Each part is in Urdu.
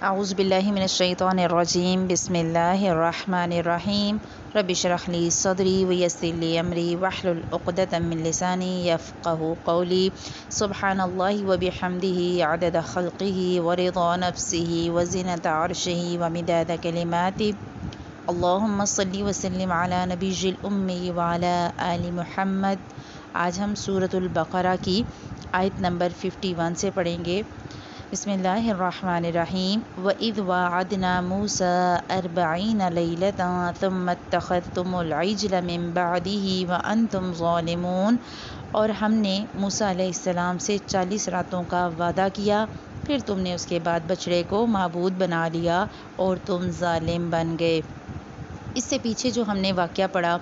اعوذ باللہ من الشیطان الرجیم بسم اللہ الرحمن الرحیم رب اشرح لی صدری ویسر لی امری واحلل عقدۃ من لسانی یفقہوا قولی سبحان اللہ وبحمدہ عدد خلقہ ورضا نفسہ وزنۃ عرشہ ومداد کلماتہ اللہم صلی وسلم علی نبی الأمی وعلی آل محمد۔ آج ہم سورۃ البقرہ کی آیت نمبر 51 سے پڑھیں گے۔ بسم اللہ الرحمن الرحیم وَإِذْ وَاعَدْنَا مُوسَىٰ 40 لَيْلَةً ثُمَّ اتَّخَذْتُمُ الْعِجْلَ مِن بَعْدِهِ وَأَنْتُمْ ظَالِمُونَ، اور ہم نے موسیٰ علیہ السلام سے 40 راتوں کا وعدہ کیا، پھر تم نے اس کے بعد بچڑے کو معبود بنا لیا اور تم ظالم بن گئے۔ اس سے پیچھے جو ہم نے واقعہ پڑھا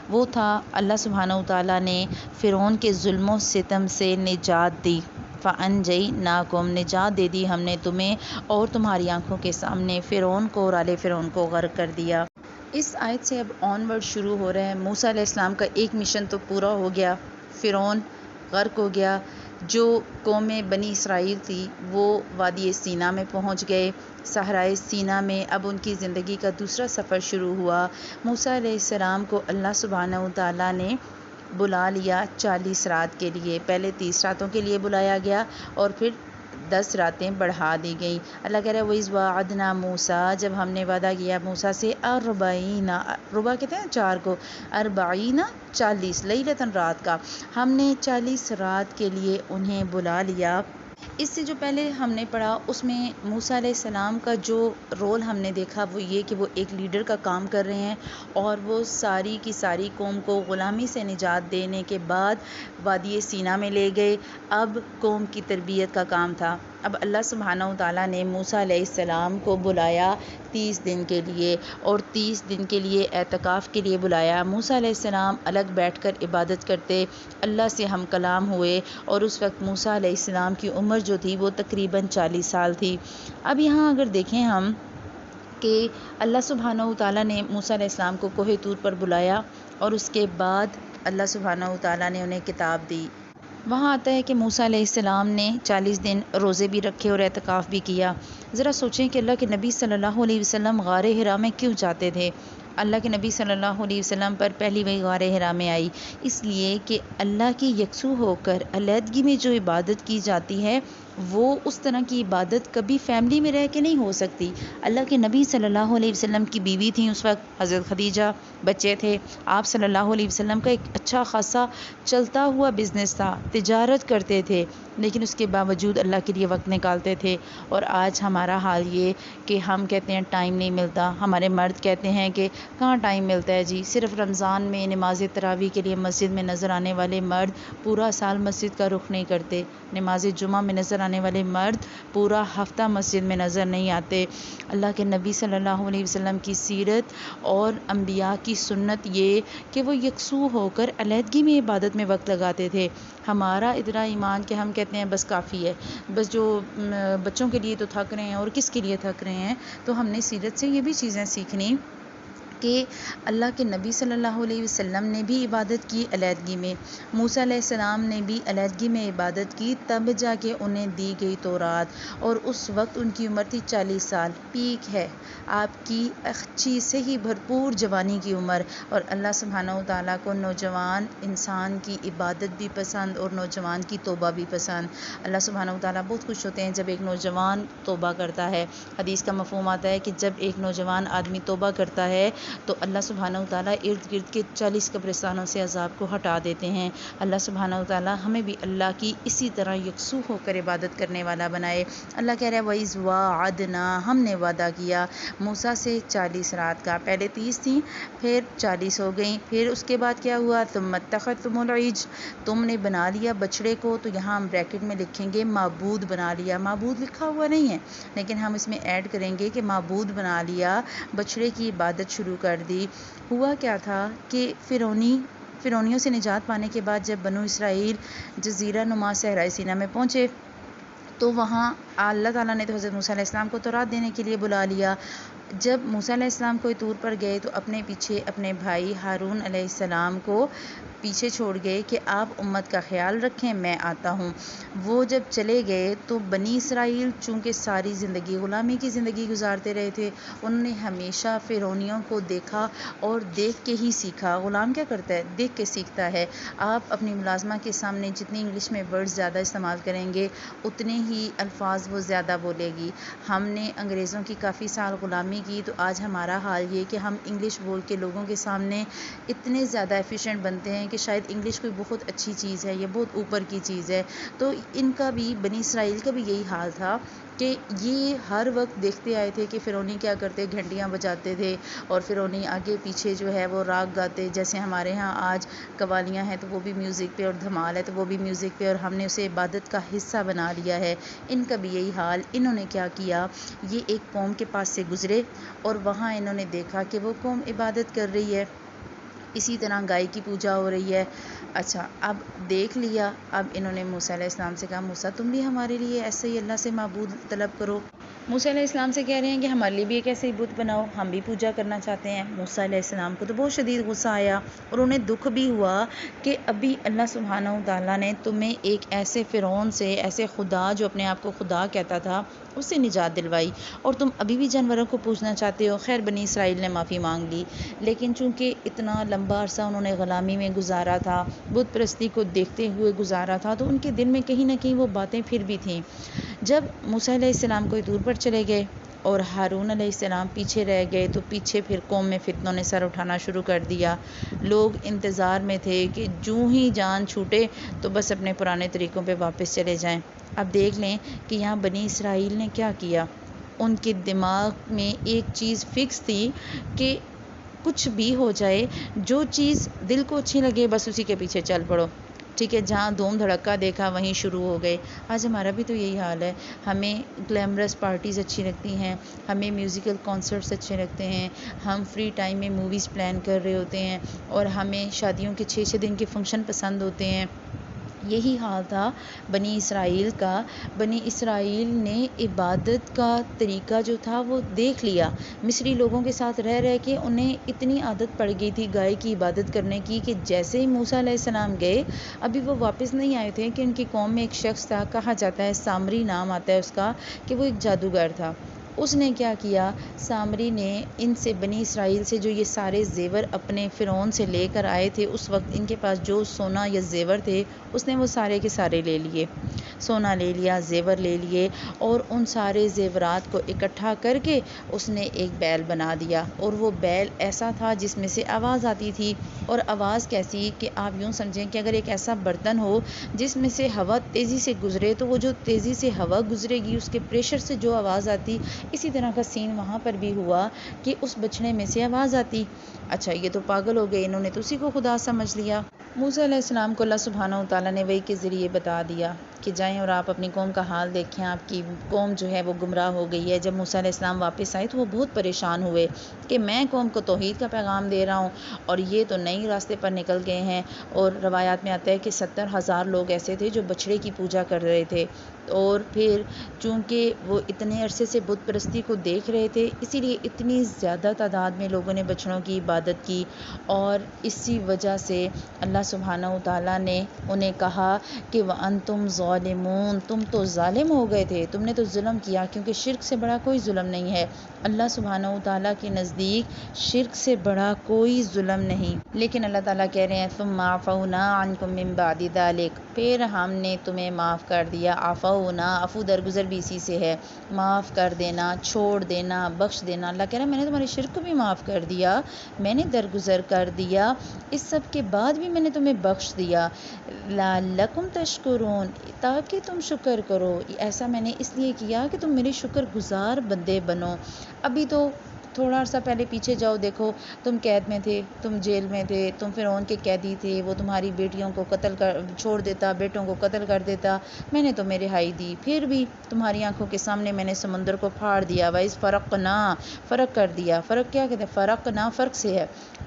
وہ تھا اللہ سبحانہ وتعالیٰ نے فرعون کے ظلم و ستم سے نجات دی۔ فَأَنْجَيْنَاكُمْ، نجات دے دی ہم نے تمہیں اور تمہاری آنکھوں کے سامنے فرعون کو اور آل فرعون کو غرق کر دیا۔ اس آیت سے اب آن ورڈ شروع ہو رہا ہے۔ موسیٰ علیہ السلام کا ایک مشن تو پورا ہو گیا، فرعون غرق ہو گیا۔ جو قوم بنی اسرائیل تھی وہ وادی سینا میں پہنچ گئے، صحرائے سینا میں اب ان کی زندگی کا دوسرا سفر شروع ہوا۔ موسیٰ علیہ السلام کو اللہ سبحانہ وتعالیٰ نے بلا لیا 40 رات کے لیے۔ پہلے 30 راتوں کے لیے بلایا گیا اور پھر 10 راتیں بڑھا دی گئیں۔ اللہ کہہ رہا ہے وَإِذْ وَاعَدْنَا مُوسَىٰ، جب ہم نے وعدہ کیا موسیٰ سے 40، ربع کہتے ہیں 4 کو، 40 لیلۃً، رات کا، ہم نے 40 رات کے لیے انہیں بلا لیا۔ اس سے جو پہلے ہم نے پڑھا اس میں موسیٰ علیہ السلام کا جو رول ہم نے دیکھا وہ یہ کہ وہ ایک لیڈر کا کام کر رہے ہیں اور وہ ساری کی ساری قوم کو غلامی سے نجات دینے کے بعد وادی سینا میں لے گئے۔ اب قوم کی تربیت کا کام تھا۔ اب اللہ سبحانہ وتعالیٰ نے موسیٰ علیہ السلام کو بلایا 30 دن کے لیے، اور 30 دن کے لیے اعتکاف کے لیے بلایا۔ موسیٰ علیہ السلام الگ بیٹھ کر عبادت کرتے، اللہ سے ہم کلام ہوئے، اور اس وقت موسیٰ علیہ السلام کی عمر جو تھی وہ تقریباً 40 سال تھی۔ اب یہاں اگر دیکھیں ہم کہ اللہ سبحانہ وتعالیٰ نے موسیٰ علیہ السلام کو کوہ طور پر بلایا اور اس کے بعد اللہ سبحانہ وتعالیٰ نے انہیں کتاب دی۔ وہاں آتا ہے کہ موسیٰ علیہ السلام نے 40 دن روزے بھی رکھے اور اعتکاف بھی کیا۔ ذرا سوچیں کہ اللہ کے نبی صلی اللہ علیہ وسلم غار حرا میں کیوں جاتے تھے؟ اللہ کے نبی صلی اللہ علیہ وسلم پر پہلی وہی غار حرا میں آئی، اس لیے کہ اللہ کی یکسو ہو کر علیحدگی میں جو عبادت کی جاتی ہے وہ اس طرح کی عبادت کبھی فیملی میں رہ کے نہیں ہو سکتی۔ اللہ کے نبی صلی اللہ علیہ وسلم کی بیوی تھیں اس وقت حضرت خدیجہ، بچے تھے، آپ صلی اللہ علیہ وسلم کا ایک اچھا خاصا چلتا ہوا بزنس تھا، تجارت کرتے تھے، لیکن اس کے باوجود اللہ کے لیے وقت نکالتے تھے۔ اور آج ہمارا حال یہ کہ ہم کہتے ہیں ٹائم نہیں ملتا، ہمارے مرد کہتے ہیں کہ کہاں ٹائم ملتا ہے جی، صرف رمضان میں نماز تراویح کے لیے مسجد میں نظر آنے والے مرد پورا سال مسجد کا رخ نہیں کرتے، نماز جمعہ میں نظر آنے والے مرد پورا ہفتہ مسجد میں نظر نہیں آتے۔ اللہ کے نبی صلی اللہ علیہ وسلم کی سیرت اور انبیاء کی سنت یہ کہ وہ یکسو ہو کر علیحدگی میں عبادت میں وقت لگاتے تھے۔ ہمارا اتنا ایمان کہ ہم کہتے ہیں بس کافی ہے، بس جو بچوں کے لیے تو تھک رہے ہیں اور کس کے لیے تھک رہے ہیں۔ تو ہم نے سیرت سے یہ بھی چیزیں سیکھنی کہ اللہ کے نبی صلی اللہ علیہ وسلم نے بھی عبادت کی علیحدگی میں، موسیٰ علیہ السلام نے بھی علیحدگی میں عبادت کی، تب جا کے انہیں دی گئی تورات، اور اس وقت ان کی عمر تھی 40 سال، پیک ہے آپ کی اچھی سے ہی بھرپور جوانی کی عمر۔ اور اللہ سبحانہ وتعالیٰ کو نوجوان انسان کی عبادت بھی پسند اور نوجوان کی توبہ بھی پسند۔ اللہ سبحانہ وتعالیٰ بہت خوش ہوتے ہیں جب ایک نوجوان توبہ کرتا ہے۔ حدیث کا مفہوم آتا ہے کہ جب ایک نوجوان آدمی توبہ کرتا ہے تو اللہ سبحانہ وتعالیٰ ارد گرد کے 40 قبرستانوں سے عذاب کو ہٹا دیتے ہیں۔ اللہ سبحانہ وتعالیٰ ہمیں بھی اللہ کی اسی طرح یکسو ہو کر عبادت کرنے والا بنائے۔ اللہ کہہ رہا ہے وَإِذْ وَاعَدْنَا، ہم نے وعدہ کیا موسیٰ سے 40 رات کا، پہلے 30 تھیں پھر 40 ہو گئیں، پھر اس کے بعد کیا ہوا ثُمَّ اتَّخَذْتُمُ الْعِجْلَ، تم نے بنا لیا بچڑے کو، تو یہاں ہم بریکٹ میں لکھیں گے معبود بنا لیا، معبود لکھا ہوا نہیں ہے لیکن ہم اس میں ایڈ کریں گے کہ معبود بنا لیا، بچڑے کی عبادت شروع کر دی۔ ہوا کیا تھا کہ فرعونیوں سے نجات پانے کے بعد جب بنو اسرائیل جزیرہ نما صحرائے سینا میں پہنچے تو وہاں اللہ تعالیٰ نے تو حضرت موسیٰ علیہ السلام کو تورات دینے کے لیے بلا لیا۔ جب موسیٰ علیہ السلام کوئی طور پر گئے تو اپنے پیچھے اپنے بھائی ہارون علیہ السلام کو پیچھے چھوڑ گئے کہ آپ امت کا خیال رکھیں، میں آتا ہوں۔ وہ جب چلے گئے تو بنی اسرائیل چونکہ ساری زندگی غلامی کی زندگی گزارتے رہے تھے، انہوں نے ہمیشہ فرعونیوں کو دیکھا اور دیکھ کے ہی سیکھا۔ غلام کیا کرتا ہے؟ دیکھ کے سیکھتا ہے۔ آپ اپنی ملازمہ کے سامنے جتنی انگلش میں ورڈز زیادہ استعمال کریں گے اتنے ہی الفاظ وہ زیادہ بولے گی۔ ہم نے انگریزوں کی کافی سال غلامی کی تو آج ہمارا حال یہ کہ ہم انگلش بول کے لوگوں کے سامنے اتنے زیادہ ایفیشینٹ بنتے ہیں کہ شاید انگلش کوئی بہت اچھی چیز ہے، یہ بہت اوپر کی چیز ہے۔ تو ان کا بھی، بنی اسرائیل کا بھی یہی حال تھا کہ یہ ہر وقت دیکھتے آئے تھے کہ فرعونی کیا کرتے، گھنٹیاں بجاتے تھے اور فرعونی آگے پیچھے جو ہے وہ راگ گاتے، جیسے ہمارے ہاں آج قوالیاں ہیں تو وہ بھی میوزک پہ، اور دھمال ہے تو وہ بھی میوزک پہ، اور ہم نے اسے عبادت کا حصہ بنا لیا ہے۔ ان کا بھی یہی حال۔ انہوں نے کیا کیا، یہ ایک قوم کے پاس سے گزرے اور وہاں انہوں نے دیکھا کہ وہ قوم عبادت کر رہی ہے، اسی طرح گائے کی پوجا ہو رہی ہے۔ اچھا، اب دیکھ لیا، اب انہوں نے موسیٰ علیہ السلام سے کہا موسیٰ تم بھی ہمارے لیے ایسے ہی اللہ سے معبود طلب کرو۔ موسیٰ علیہ السلام سے کہہ رہے ہیں کہ ہمارے لیے بھی ایک ایسے ہی بت بناؤ، ہم بھی پوجا کرنا چاہتے ہیں۔ موسیٰ علیہ السلام کو تو بہت شدید غصہ آیا اور انہیں دکھ بھی ہوا کہ ابھی اللہ سبحانہ و تعالیٰ نے تمہیں ایک ایسے فرعون سے، ایسے خدا جو اپنے آپ کو خدا کہتا تھا، اس سے نجات دلوائی اور تم ابھی بھی جانوروں کو پوجنا چاہتے ہو۔ خیر بنی اسرائیل نے معافی مانگ لی، لیکن چونکہ اتنا لمبا عرصہ انہوں نے غلامی میں گزارا تھا، بت پرستی کو دیکھتے ہوئے گزارا تھا، تو ان کے دل میں کہیں نہ کہیں وہ باتیں پھر بھی تھیں۔ جب موسیٰ علیہ السلام کوئی دور پر چلے گئے اور ہارون علیہ السلام پیچھے رہ گئے تو پیچھے پھر قوم میں فتنوں نے سر اٹھانا شروع کر دیا۔ لوگ انتظار میں تھے کہ جوں ہی جان چھوٹے تو بس اپنے پرانے طریقوں پہ واپس چلے جائیں۔ اب دیکھ لیں کہ یہاں بنی اسرائیل نے کیا کیا۔ ان کے دماغ میں ایک چیز فکس تھی کہ کچھ بھی ہو جائے، جو چیز دل کو اچھی لگے بس اسی کے پیچھے چل پڑو، ٹھیک ہے، جہاں دھوم دھڑکا دیکھا وہیں شروع ہو گئے۔ آج ہمارا بھی تو یہی حال ہے، ہمیں گلیمرس پارٹیز اچھی لگتی ہیں، ہمیں میوزیکل کانسرٹس اچھے لگتے ہیں، ہم فری ٹائم میں موویز پلان کر رہے ہوتے ہیں اور ہمیں شادیوں کے 6 دن کے فنکشن پسند ہوتے ہیں۔ یہی حال تھا بنی اسرائیل کا۔ بنی اسرائیل نے عبادت کا طریقہ جو تھا وہ دیکھ لیا۔ مصری لوگوں کے ساتھ رہ رہ کے انہیں اتنی عادت پڑ گئی تھی گائے کی عبادت کرنے کی کہ جیسے ہی موسیٰ علیہ السلام گئے، ابھی وہ واپس نہیں آئے تھے کہ ان کی قوم میں ایک شخص تھا، کہا جاتا ہے سامری نام آتا ہے اس کا، کہ وہ ایک جادوگر تھا۔ اس نے کیا کیا، سامری نے ان سے، بنی اسرائیل سے، جو یہ سارے زیور اپنے فرعون سے لے کر آئے تھے، اس وقت ان کے پاس جو سونا یا زیور تھے اس نے وہ سارے کے سارے لے لیے، سونا لے لیا، زیور لے لیے، اور ان سارے زیورات کو اکٹھا کر کے اس نے ایک بیل بنا دیا، اور وہ بیل ایسا تھا جس میں سے آواز آتی تھی، اور آواز کیسی کہ آپ یوں سمجھیں کہ اگر ایک ایسا برتن ہو جس میں سے ہوا تیزی سے گزرے تو وہ جو تیزی سے ہوا گزرے گی اس کے پریشر سے جو آواز آتی، اسی طرح کا سین وہاں پر بھی ہوا کہ اس بچھڑے میں سے آواز آتی۔ اچھا، یہ تو پاگل ہو گئے، انہوں نے تو اسی کو خدا سمجھ لیا۔ موسیٰ علیہ السلام کو اللہ سبحانہ و تعالیٰ نے وحی کے ذریعے بتا دیا کہ جائیں اور آپ اپنی قوم کا حال دیکھیں، آپ کی قوم جو ہے وہ گمراہ ہو گئی ہے۔ جب موسیٰ علیہ السلام واپس آئے تو وہ بہت پریشان ہوئے کہ میں قوم کو توحید کا پیغام دے رہا ہوں اور یہ تو نئی راستے پر نکل گئے ہیں، اور روایات میں آتا ہے کہ 70,000 لوگ ایسے تھے جو بچھڑے کی پوجا کر رہے تھے، اور پھر چونکہ وہ اتنے عرصے سے بت پرستی کو دیکھ رہے تھے اسی لیے اتنی زیادہ تعداد میں لوگوں نے بچڑوں کی عبادت کی، اور اسی وجہ سے اللہ سبحانہ و تعالیٰ نے انہیں کہا کہ وَأَنْتُمْ ظَالِمُونَ، تم تو ظالم ہو گئے تھے، تم نے تو ظلم کیا، کیونکہ شرک سے بڑا کوئی ظلم نہیں ہے۔ اللہ سبحانہ و تعالیٰ کے نزدیک شرک سے بڑا کوئی ظلم نہیں۔ لیکن اللہ تعالیٰ کہہ رہے ہیں ثُمَّ عَفَوْنَا عَنْكُمْ مِنْ بَعْدِ ذَلِكَ، پھر ہم نے تمہیں معاف کر دیا۔ عفونا، عفو درگزر بھی اسی سے ہے، معاف کر دینا، چھوڑ دینا، بخش دینا۔ اللہ کہہ رہا ہے میں نے تمہارے شرک کو بھی معاف کر دیا، میں نے درگزر کر دیا، اس سب کے بعد بھی میں نے تمہیں بخش دیا۔ لَعَلَّكُمْ تَشْكُرُونَ، تاکہ تم شکر کرو، ایسا میں نے اس لیے کیا کہ تم میرے شکر گزار بندے بنو۔ ابھی تو تھوڑا سا پہلے پیچھے جاؤ، دیکھو تم قید میں تھے، تم جیل میں تھے، تم فرعون کے قیدی تھے، وہ تمہاری بیٹیوں کو قتل کر چھوڑ دیتا، بیٹوں کو قتل کر دیتا، میں نے تمہیں رہائی دی، پھر بھی تمہاری آنکھوں کے سامنے میں نے سمندر کو پھاڑ دیا، وَإِذْ فَرَقْنَا، فرق کر دیا۔ فرق کیا کہتے ہیں؟ فرق نہ فرق سے ہے،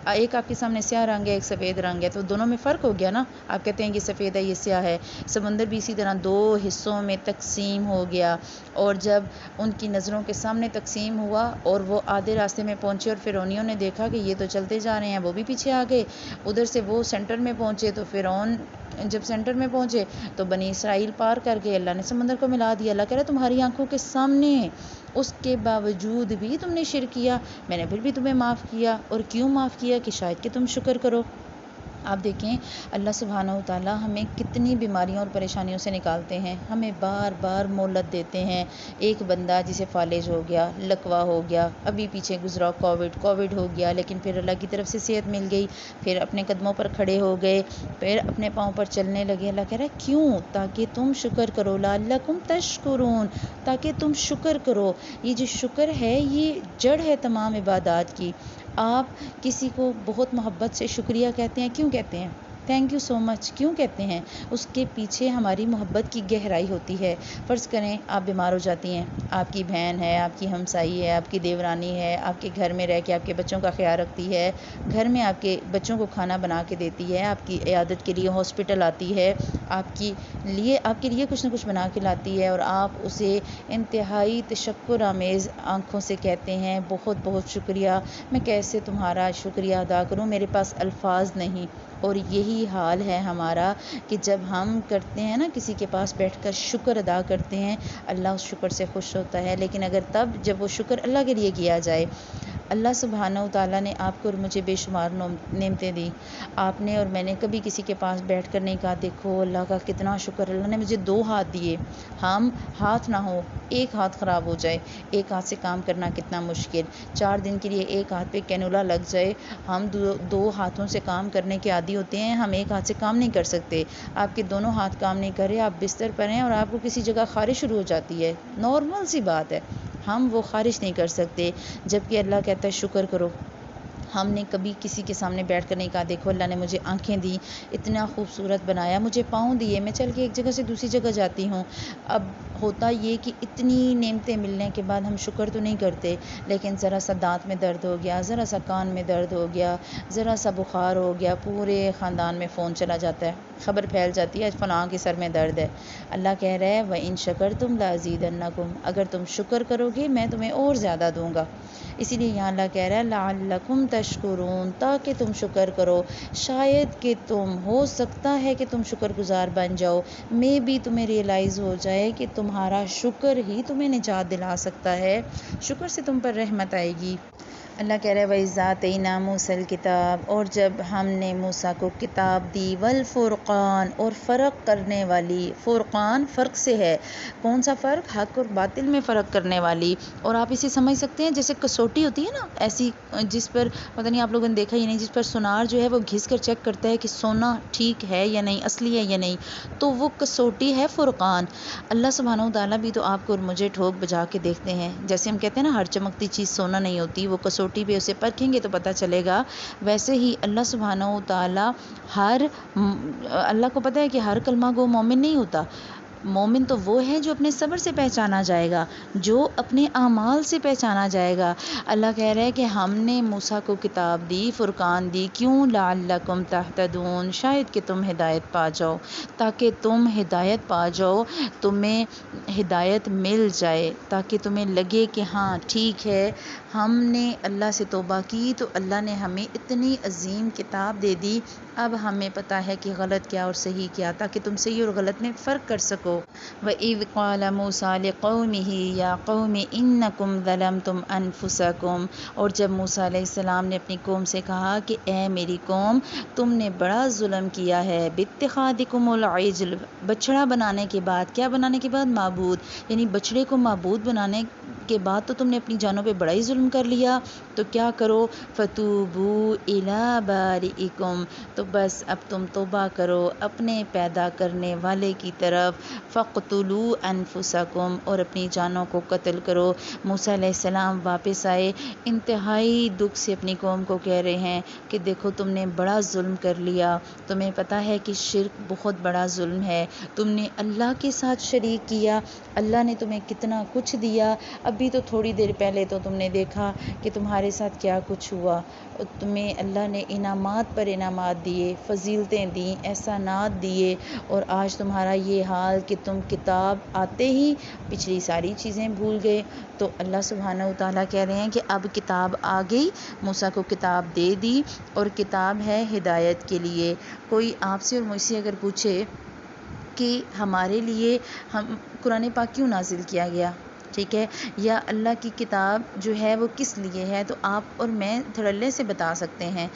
ایک آپ کے سامنے سیاہ رنگ ہے، ایک سفید رنگ ہے، تو دونوں میں فرق ہو گیا نا۔ آپ کہتے ہیں یہ سفید ہے، یہ سیاہ ہے۔ سمندر بھی اسی طرح دو حصوں میں تقسیم ہو گیا، اور جب ان کی نظروں کے سامنے تقسیم ہوا اور وہ آدھے راستے میں پہنچے اور فرعونیوں نے دیکھا کہ یہ تو چلتے جا رہے ہیں، وہ بھی پیچھے آ گئے، ادھر سے وہ سینٹر میں پہنچے، تو فرعون جب سینٹر میں پہنچے تو بنی اسرائیل پار کر کے اللہ نے سمندر کو ملا دیا۔ اللہ کہہ رہا ہے تمہاری آنکھوں کے سامنے، اس کے باوجود بھی تم نے شرک کیا، میں نے پھر بھی تمہیں معاف کیا۔ اور کیوں معاف کیا؟ کہ شاید کہ تم شکر کرو۔ آپ دیکھیں اللہ سبحانہ و تعالی ہمیں کتنی بیماریوں اور پریشانیوں سے نکالتے ہیں، ہمیں بار بار مہلت دیتے ہیں۔ ایک بندہ جسے فالج ہو گیا، لکوا ہو گیا، ابھی پیچھے گزرا کووڈ ہو گیا، لیکن پھر اللہ کی طرف سے صحت مل گئی، پھر اپنے قدموں پر کھڑے ہو گئے، پھر اپنے پاؤں پر چلنے لگے۔ اللہ کہہ رہا ہے کیوں؟ تاکہ تم شکر کرو، لعلکم تشکرون، تاکہ تم شکر کرو۔ یہ جو شکر ہے یہ جڑ ہے تمام عبادات کی۔ آپ کسی کو بہت محبت سے شکریہ کہتے ہیں، کیوں کہتے ہیں؟ تھینک یو سو مچ کیوں کہتے ہیں؟ اس کے پیچھے ہماری محبت کی گہرائی ہوتی ہے۔ فرض کریں آپ بیمار ہو جاتی ہیں، آپ کی بہن ہے، آپ کی ہمسائی ہے، آپ کی دیورانی ہے، آپ کے گھر میں رہ کے آپ کے بچوں کا خیال رکھتی ہے، گھر میں آپ کے بچوں کو کھانا بنا کے دیتی ہے، آپ کی عیادت کے لیے ہاسپٹل آتی ہے، آپ کے لیے کچھ نہ کچھ بنا کے لاتی ہے، اور آپ اسے انتہائی تشکر آمیز آنکھوں سے کہتے ہیں بہت بہت شکریہ، میں کیسے تمہارا شکریہ ادا کروں، میرے پاس الفاظ نہیں۔ اور یہی حال ہے ہمارا کہ جب ہم کرتے ہیں نا کسی کے پاس بیٹھ کر شکر ادا کرتے ہیں، اللہ اس شکر سے خوش ہوتا ہے، لیکن اگر تب جب وہ شکر اللہ کے لیے کیا جائے۔ اللہ سبحانہ و تعالیٰ نے آپ کو اور مجھے بے شمار نعمتیں دی، آپ نے اور میں نے کبھی کسی کے پاس بیٹھ کر نہیں کہا دیکھو اللہ کا کتنا شکر، اللہ نے مجھے 2 ہاتھ دیے، ہم ہاتھ نہ ہو، ایک ہاتھ خراب ہو جائے، ایک ہاتھ سے کام کرنا کتنا مشکل، 4 دن کے لیے ایک ہاتھ پہ کینولا لگ جائے، ہم 2 ہاتھوں سے کام کرنے کے عادی ہوتے ہیں، ہم ایک ہاتھ سے کام نہیں کر سکتے۔ آپ کے دونوں ہاتھ کام نہیں کر رہے، آپ بستر پر ہیں اور آپ کو کسی جگہ خارش شروع ہو جاتی ہے، نارمل سی بات ہے، ہم وہ خارش نہیں کر سکتے، جبکہ اللہ کہتا ہے شکر کرو۔ ہم نے کبھی کسی کے سامنے بیٹھ کر نہیں کہا دیکھو اللہ نے مجھے آنکھیں دی، اتنا خوبصورت بنایا، مجھے پاؤں دیے، میں چل کے ایک جگہ سے دوسری جگہ جاتی ہوں۔ اب ہوتا یہ کہ اتنی نعمتیں ملنے کے بعد ہم شکر تو نہیں کرتے، لیکن ذرا سا دانت میں درد ہو گیا، ذرا سا کان میں درد ہو گیا، ذرا سا بخار ہو گیا، پورے خاندان میں فون چلا جاتا ہے، خبر پھیل جاتی ہے فلاں کے سر میں درد ہے۔ اللہ کہہ رہا ہے وَإِن شَكَرْتُمْ لَأَزِيدَنَّكُمْ، اگر تم شکر کرو گے میں تمہیں اور زیادہ دوں گا۔ اسی لیے یہاں اللہ کہہ رہا ہے لعلکم تشکرون، تاکہ تم شکر کرو، شاید کہ تم، ہو سکتا ہے کہ تم شکر گزار بن جاؤ، میں بھی تمہیں ریئلائز ہو جائے کہ تمہارا شکر ہی تمہیں نجات دلا سکتا ہے، شکر سے تم پر رحمت آئے گی۔ اللہ کہہ رہا ہے وَإِذْ آتَيْنَا مُوسَى الْكِتَابَ، اور جب ہم نے موسیٰ کو کتاب دی، والفرقان، اور فرق کرنے والی، فرقان فرق سے ہے، کون سا فرق؟ حق اور باطل میں فرق کرنے والی، اور آپ اسے سمجھ سکتے ہیں جیسے کسوٹی ہوتی ہے نا، ایسی جس پر پتہ نہیں آپ لوگوں نے دیکھا ہی نہیں، جس پر سونار جو ہے وہ گھس کر چیک کرتا ہے کہ سونا ٹھیک ہے یا نہیں، اصلی ہے یا نہیں، تو وہ کسوٹی ہے فرقان۔ اللہ سبحانہ و تعالیٰ بھی تو آپ کو اور مجھے ٹھوک بجا کے دیکھتے ہیں، جیسے ہم کہتے ہیں نا ہر چمکتی چیز سونا نہیں ہوتی، وہ کسوٹی پہ اسے پرکھیں گے تو پتہ چلے گا، ویسے ہی اللہ سبحانہ و تعالیٰ اللہ کو پتہ ہے کہ ہر کلمہ گو مومن نہیں ہوتا، مومن تو وہ ہے جو اپنے صبر سے پہچانا جائے گا، جو اپنے اعمال سے پہچانا جائے گا۔ اللہ کہہ رہا ہے کہ ہم نے موسیٰ کو کتاب دی، فرقان دی، کیوں؟ لعلکم تہتدون، شاید کہ تم ہدایت پا جاؤ، تاکہ تم ہدایت پا جاؤ، تمہیں ہدایت مل جائے، تاکہ تمہیں لگے کہ ہاں ٹھیک ہے، ہم نے اللہ سے توبہ کی تو اللہ نے ہمیں اتنی عظیم کتاب دے دی، اب ہمیں پتہ ہے کہ غلط کیا اور صحیح کیا، تاکہ تم صحیح اور غلط میں فرق کر سکو۔ وَإِذْ قَالَ مُوسَىٰ لِقَوْمِهِ يَا قَوْمِ إِنَّكُمْ ظَلَمْتُمْ أَنفُسَكُمْ، اور جب موسیٰ علیہ السلام نے اپنی قوم سے کہا کہ اے میری قوم تم نے بڑا ظلم کیا ہے، بِاتِّخَاذِكُمُ الْعِجْلَ، بچڑا بنانے کے بعد، کیا بنانے کے بعد؟ معبود، یعنی بچڑے کو معبود بنانے کے بعد تو تم نے اپنی جانوں پہ بڑا ہی ظلم کر لیا، تو کیا کرو، فتوبو الی بارئکم، تو بس اب تم توبہ کرو اپنے پیدا کرنے والے کی طرف، فقتلوا انفسکم، اور اپنی جانوں کو قتل کرو۔ موسیٰ علیہ السلام واپس آئے، انتہائی دکھ سے اپنی قوم کو کہہ رہے ہیں کہ دیکھو تم نے بڑا ظلم کر لیا، تمہیں پتہ ہے کہ شرک بہت بڑا ظلم ہے، تم نے اللہ کے ساتھ شریک کیا، اللہ نے تمہیں کتنا کچھ دیا، ابھی تو تھوڑی دیر پہلے تو تم نے دیکھا کہ تمہارے ساتھ کیا کچھ ہوا، تمہیں اللہ نے انعامات پر انعامات دیے، فضیلتیں دیں، احسانات دیے، اور آج تمہارا یہ حال کہ تم کتاب آتے ہی پچھلی ساری چیزیں بھول گئے۔ تو اللہ سبحانہ وتعالیٰ کہہ رہے ہیں کہ اب کتاب آ گئی، موسیٰ کو کتاب دے دی، اور کتاب ہے ہدایت کے لیے۔ کوئی آپ سے اور مجھ سے اگر پوچھے کہ ہمارے لیے قرآن پاک کیوں نازل کیا گیا، ٹھیک ہے، یا اللہ کی کتاب جو ہے وہ کس لیے ہے، تو آپ اور میں دھڑلے سے بتا سکتے ہیں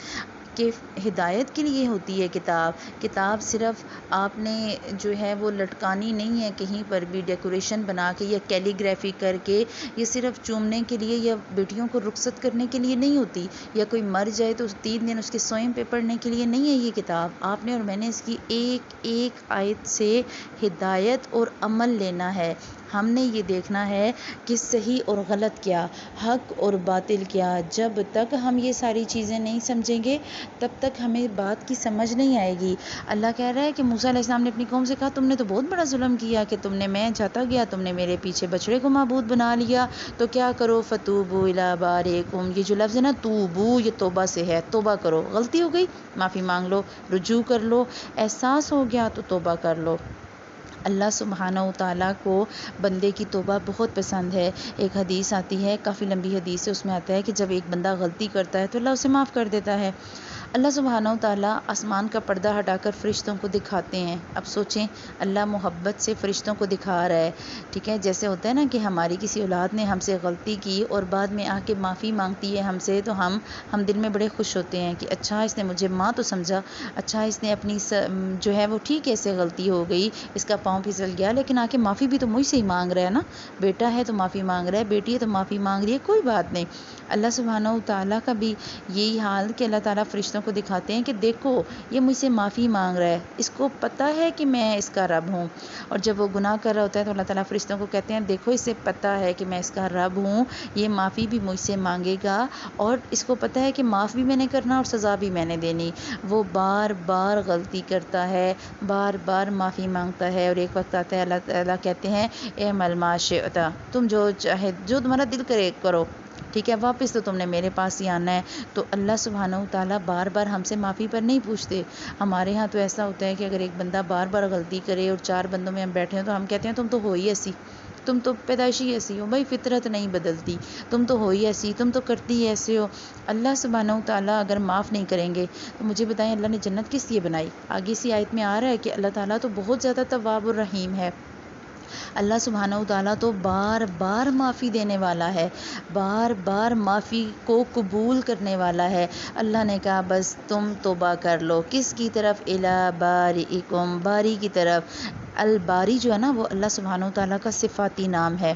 کہ ہدایت کے لیے ہوتی ہے کتاب۔ کتاب صرف آپ نے جو ہے وہ لٹکانی نہیں ہے کہیں پر بھی ڈیکوریشن بنا کے یا کیلی گرافی کر کے، یہ صرف چومنے کے لیے یا بیٹیوں کو رخصت کرنے کے لیے نہیں ہوتی، یا کوئی مر جائے تو 3 دن اس کے سوئم پہ پڑھنے کے لیے نہیں ہے یہ کتاب۔ آپ نے اور میں نے اس کی ایک ایک آیت سے ہدایت اور عمل لینا ہے، ہم نے یہ دیکھنا ہے کہ صحیح اور غلط کیا، حق اور باطل کیا۔ جب تک ہم یہ ساری چیزیں نہیں سمجھیں گے تب تک ہمیں بات کی سمجھ نہیں آئے گی۔ اللہ کہہ رہا ہے کہ موسیٰ علیہ السلام نے اپنی قوم سے کہا تم نے تو بہت بڑا ظلم کیا کہ تم نے، میں جاتا گیا تم نے میرے پیچھے بچڑے کو معبود بنا لیا، تو کیا کرو، فتوبوا الی بارئکم، یہ جو لفظ ہے نا توبو، یہ توبہ سے ہے، توبہ کرو، غلطی ہو گئی معافی مانگ لو، رجوع کر لو، احساس ہو گیا تو توبہ کر لو۔ اللہ سبحانہ وتعالیٰ کو بندے کی توبہ بہت پسند ہے۔ ایک حدیث آتی ہے، کافی لمبی حدیث ہے، اس میں آتا ہے کہ جب ایک بندہ غلطی کرتا ہے تو اللہ اسے معاف کر دیتا ہے۔ اللہ سبحانہ وتعالیٰ آسمان کا پردہ ہٹا کر فرشتوں کو دکھاتے ہیں۔ اب سوچیں، اللہ محبت سے فرشتوں کو دکھا رہا ہے، ٹھیک ہے، جیسے ہوتا ہے نا کہ ہماری کسی اولاد نے ہم سے غلطی کی اور بعد میں آ کے معافی مانگتی ہے ہم سے، تو ہم دل میں بڑے خوش ہوتے ہیں کہ اچھا اس نے مجھے ماں تو سمجھا، اچھا اس نے اپنی جو ہے وہ ٹھیک ہے، اس سے غلطی ہو گئی، اس کا پاؤں پھسل گیا، لیکن آ کے معافی بھی تو مجھ سے ہی مانگ رہا ہے نا، بیٹا ہے تو معافی مانگ رہا ہے، بیٹی ہے تو معافی مانگ رہی ہے، کوئی بات نہیں۔ اللہ سبحانہ وتعالیٰ کا بھی یہی حال کہ اللہ تعالیٰ فرشتوں کو دکھاتے ہیں کہ دیکھو یہ مجھ سے معافی مانگ رہا ہے، اس کو پتہ ہے کہ میں اس کا رب ہوں، اور جب وہ گناہ کر رہا ہوتا ہے تو اللہ تعالیٰ فرشتوں کو کہتے ہیں دیکھو اسے پتہ ہے کہ میں اس کا رب ہوں، یہ معافی بھی مجھ سے مانگے گا، اور اس کو پتہ ہے کہ معاف بھی میں نے کرنا اور سزا بھی میں نے دینی۔ وہ بار بار غلطی کرتا ہے، بار بار معافی مانگتا ہے، اور ایک وقت آتا ہے اللہ تعالیٰ کہتے ہیں اعمل ما شئت، تم جو چاہے، جو تمہارا دل کرے کرو، ٹھیک ہے، واپس تو تم نے میرے پاس ہی آنا ہے۔ تو اللہ سبحانہ وتعالیٰ بار بار ہم سے معافی پر نہیں پوچھتے۔ ہمارے ہاں تو ایسا ہوتا ہے کہ اگر ایک بندہ بار بار غلطی کرے اور 4 بندوں میں ہم بیٹھے ہیں تو ہم کہتے ہیں تم تو ہو ہی ایسی، تم تو پیدائشی ایسی ہو بھائی، فطرت نہیں بدلتی، تم تو ہو ہی ایسی، تم تو کرتی ہی ایسے ہو۔ اللہ سبحانہ وتعالیٰ اگر معاف نہیں کریں گے تو مجھے بتائیں اللہ نے جنت کس لیے بنائی؟ آگے سی آیت میں آ رہا ہے کہ اللہ تعالیٰ تو بہت زیادہ تواب الرحیم ہے۔ اللہ سبحانہ وتعالیٰ تو بار بار معافی دینے والا ہے، بار بار معافی کو قبول کرنے والا ہے۔ اللہ نے کہا بس تم توبہ کر لو، کس کی طرف؟ الی بارئکم، باری کی طرف۔ الباری جو ہے نا وہ اللہ سبحانہ وتعالیٰ کا صفاتی نام ہے،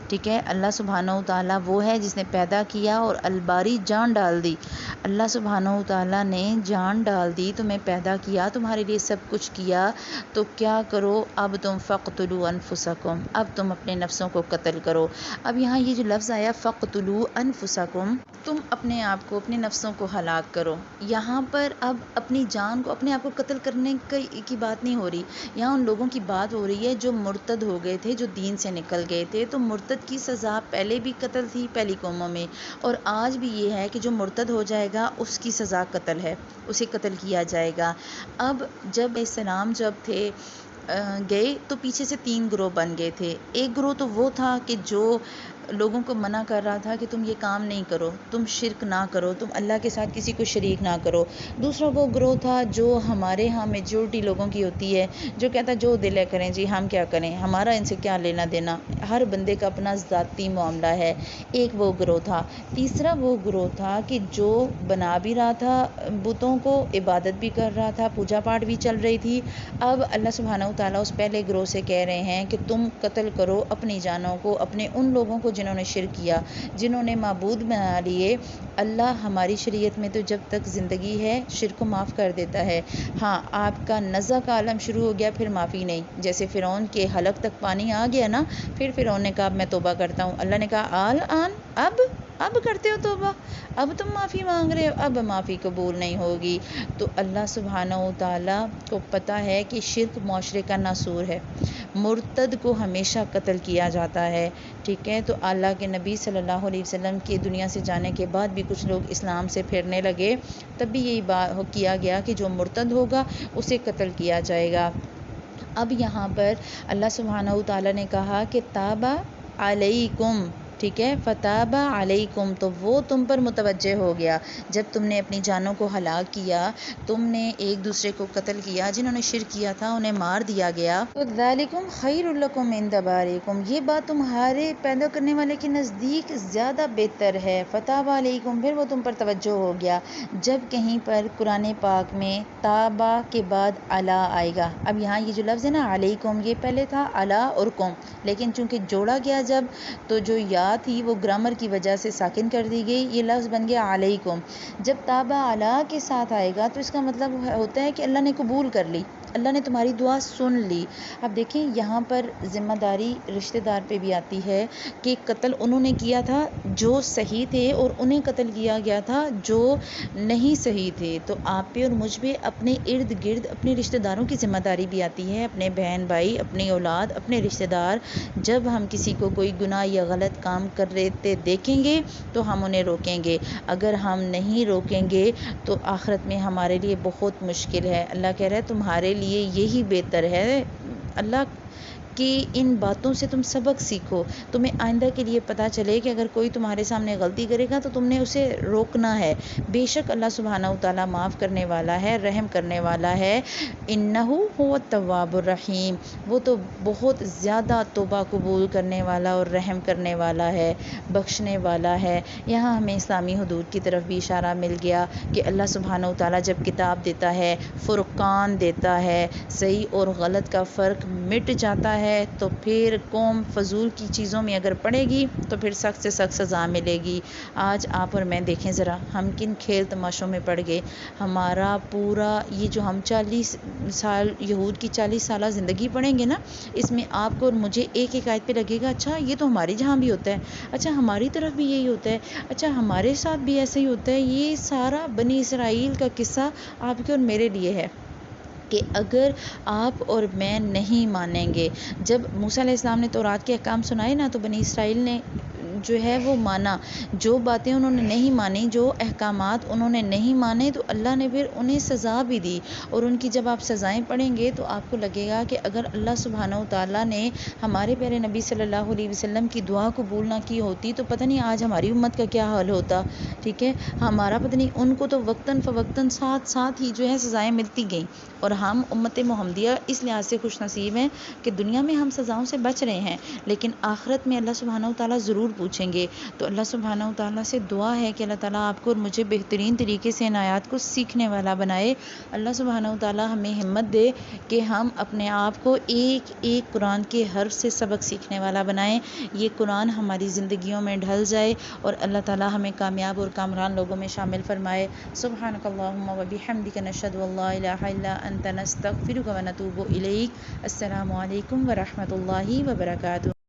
ٹھیک ہے، اللہ سبحانہ وتعالیٰ وہ ہے جس نے پیدا کیا، اور الباری جان ڈال دی۔ اللہ سبحانہ وتعالیٰ نے جان ڈال دی، تمہیں پیدا کیا، تمہارے لیے سب کچھ کیا، تو کیا کرو اب تم فقتلوا انفسکم، اب تم اپنے نفسوں کو قتل کرو۔ اب یہاں یہ جو لفظ آیا فقتلوا انفسکم، تم اپنے آپ کو، اپنے نفسوں کو ہلاک کرو، یہاں پر اب اپنی جان کو، اپنے آپ کو قتل کرنے کی بات نہیں ہو رہی، یہاں ان لوگوں کی بات ہو رہی ہے جو مرتد ہو گئے تھے، جو دین سے نکل گئے تھے۔ تو مرتد کی سزا پہلے بھی قتل تھی پہلی قوموں میں، اور آج بھی یہ ہے کہ جو مرتد ہو جائے گا اس کی سزا قتل ہے، اسے قتل کیا جائے گا۔ اب جب اسلام جب تھے گئے تو پیچھے سے 3 گروہ بن گئے تھے۔ ایک گروہ تو وہ تھا کہ جو لوگوں کو منع کر رہا تھا کہ تم یہ کام نہیں کرو، تم شرک نہ کرو، تم اللہ کے ساتھ کسی کو شریک نہ کرو۔ دوسرا وہ گروہ تھا جو ہمارے ہاں میجورٹی لوگوں کی ہوتی ہے، جو کہتا ہے جو دل ہے کریں جی، ہم کیا کریں، ہمارا ان سے کیا لینا دینا، ہر بندے کا اپنا ذاتی معاملہ ہے۔ ایک وہ گروہ تھا۔ تیسرا وہ گروہ تھا کہ جو بنا بھی رہا تھا بتوں کو، عبادت بھی کر رہا تھا، پوجا پاٹ بھی چل رہی تھی۔ اب اللہ سبحانہ وتعالیٰ اس پہلے گروہ سے کہہ رہے ہیں کہ تم قتل کرو اپنی جانوں کو، اپنے ان لوگوں کو جنہوں نے شرک کیا، جنہوں نے معبود بنا لیے۔ اللہ ہماری شریعت میں تو جب تک زندگی ہے شرک کو معاف کر دیتا ہے۔ ہاں، آپ کا نزع کا عالم شروع ہو گیا پھر معافی نہیں۔ جیسے فرعون کے حلق تک پانی آ گیا نا، پھر فرعون نے کہا میں توبہ کرتا ہوں، اللہ نے کہا اب کرتے ہو توبہ، اب تم معافی مانگ رہے ہو، اب معافی قبول نہیں ہوگی۔ تو اللہ سبحانہ و تعالیٰ کو پتہ ہے کہ شرک معاشرے کا ناسور ہے، مرتد کو ہمیشہ قتل کیا جاتا ہے، ٹھیک ہے۔ تو اللہ کے نبی صلی اللہ علیہ وسلم کے دنیا سے جانے کے بعد بھی کچھ لوگ اسلام سے پھرنے لگے، تب بھی یہی بات کیا گیا کہ جو مرتد ہوگا اسے قتل کیا جائے گا۔ اب یہاں پر اللہ سبحانہ و تعالیٰ نے کہا کہ تابا علیکم، ٹھیک ہے، فتابا علیکم، تو وہ تم پر متوجہ ہو گیا جب تم نے اپنی جانوں کو ہلاک کیا، تم نے ایک دوسرے کو قتل کیا، جنہوں نے شرک کیا تھا انہیں مار دیا گیا۔ تو ذالکم خیر لکم عند بارئکم، یہ بات تمہارے پیدا کرنے والے کے نزدیک زیادہ بہتر ہے۔ فتابا علیکم، پھر وہ تم پر توجہ ہو گیا۔ جب کہیں پر قرآن پاک میں تابا کے بعد علی آئے گا، اب یہاں یہ جو لفظ ہے نا علیکم، یہ پہلے تھا علی اور کم، لیکن چونکہ جوڑا گیا جب، تو جو یا تھی وہ گرامر کی وجہ سے ساکن کر دی گئی، یہ لفظ بن گیا علیکم۔ جب تابا علی کے ساتھ آئے گا تو اس کا مطلب ہوتا ہے کہ اللہ نے قبول کر لی، اللہ نے تمہاری دعا سن لی۔ اب دیکھیں یہاں پر ذمہ داری رشتہ دار پہ بھی آتی ہے کہ قتل انہوں نے کیا تھا جو صحیح تھے اور انہیں قتل کیا گیا تھا جو نہیں صحیح تھے، تو آپ پہ اور مجھ پہ اپنے ارد گرد اپنے رشتہ داروں کی ذمہ داری بھی آتی ہے، اپنے بہن بھائی، اپنی اولاد، اپنے رشتہ دار۔ جب ہم کسی کو کوئی گناہ یا غلط کام کر رہتے دیکھیں گے تو ہم انہیں روکیں گے، اگر ہم نہیں روکیں گے تو آخرت میں ہمارے لیے بہت مشکل ہے۔ اللہ کہہ رہا ہے تمہارے لیے یہی بہتر ہے، اللہ کہ ان باتوں سے تم سبق سیکھو، تمہیں آئندہ کے لیے پتہ چلے کہ اگر کوئی تمہارے سامنے غلطی کرے گا تو تم نے اسے روکنا ہے۔ بے شک اللہ سبحانہ و تعالیٰ معاف کرنے والا ہے، رحم کرنے والا ہے۔ انہ هو التواب الرحیم، وہ تو بہت زیادہ توبہ قبول کرنے والا اور رحم کرنے والا ہے، بخشنے والا ہے۔ یہاں ہمیں اسلامی حدود کی طرف بھی اشارہ مل گیا کہ اللہ سبحانہ و تعالیٰ جب کتاب دیتا ہے، فرقان دیتا ہے، صحیح اور غلط کا فرق مٹ جاتا ہے، تو پھر قوم فضول کی چیزوں میں اگر پڑے گی تو پھر سخت سے سخت سزا ملے گی۔ آج آپ اور میں دیکھیں ذرا ہم کن کھیل تماشوں میں پڑ گئے۔ ہمارا پورا یہ جو ہم 40 سال یہود کی 40 سالہ زندگی پڑھیں گے نا، اس میں آپ کو اور مجھے ایک ایک آیت پہ لگے گا اچھا یہ تو ہمارے جہاں بھی ہوتا ہے، اچھا ہماری طرف بھی یہی ہوتا ہے، اچھا ہمارے ساتھ بھی ایسا ہی ہوتا ہے۔ یہ سارا بنی اسرائیل کا قصہ آپ کے اور میرے لیے ہے کہ اگر آپ اور میں نہیں مانیں گے، جب موسیٰ علیہ السلام نے تورات کے احکام سنائے نا تو بنی اسرائیل نے جو ہے وہ مانا، جو باتیں انہوں نے نہیں مانی، جو احکامات انہوں نے نہیں مانے، تو اللہ نے پھر انہیں سزا بھی دی۔ اور ان کی جب آپ سزائیں پڑھیں گے تو آپ کو لگے گا کہ اگر اللہ سبحانہ و تعالیٰ نے ہمارے پیارے نبی صلی اللہ علیہ وسلم کی دعا قبول نہ کی ہوتی تو پتہ نہیں آج ہماری امت کا کیا حال ہوتا، ٹھیک ہے۔ ہمارا پتہ نہیں، ان کو تو وقتاً فوقتاً ساتھ ہی جو ہے سزائیں ملتی گئیں، اور ہم امت محمدیہ اس لحاظ سے خوش نصیب ہیں کہ دنیا میں ہم سزاؤں سے بچ رہے ہیں، لیکن آخرت میں اللہ سبحانہ و تعالیٰ ضرور پوچھیں گے۔ تو اللہ سبحانہ و تعالیٰ سے دعا ہے کہ اللہ تعالیٰ آپ کو اور مجھے بہترین طریقے سے ان آیات کو سیکھنے والا بنائے۔ اللہ سبحانہ و تعالیٰ ہمیں ہمت دے کہ ہم اپنے آپ کو ایک ایک قرآن کے حرف سے سبق سیکھنے والا بنائیں، یہ قرآن ہماری زندگیوں میں ڈھل جائے اور اللہ تعالیٰ ہمیں کامیاب اور کامران لوگوں میں شامل فرمائے۔ سبحانک اللہم و بحمدک، نشہد ان لا الہ الا انت، نستغفرک و نتوب الیک۔ السلام علیکم ورحمۃ اللہ وبرکاتہ۔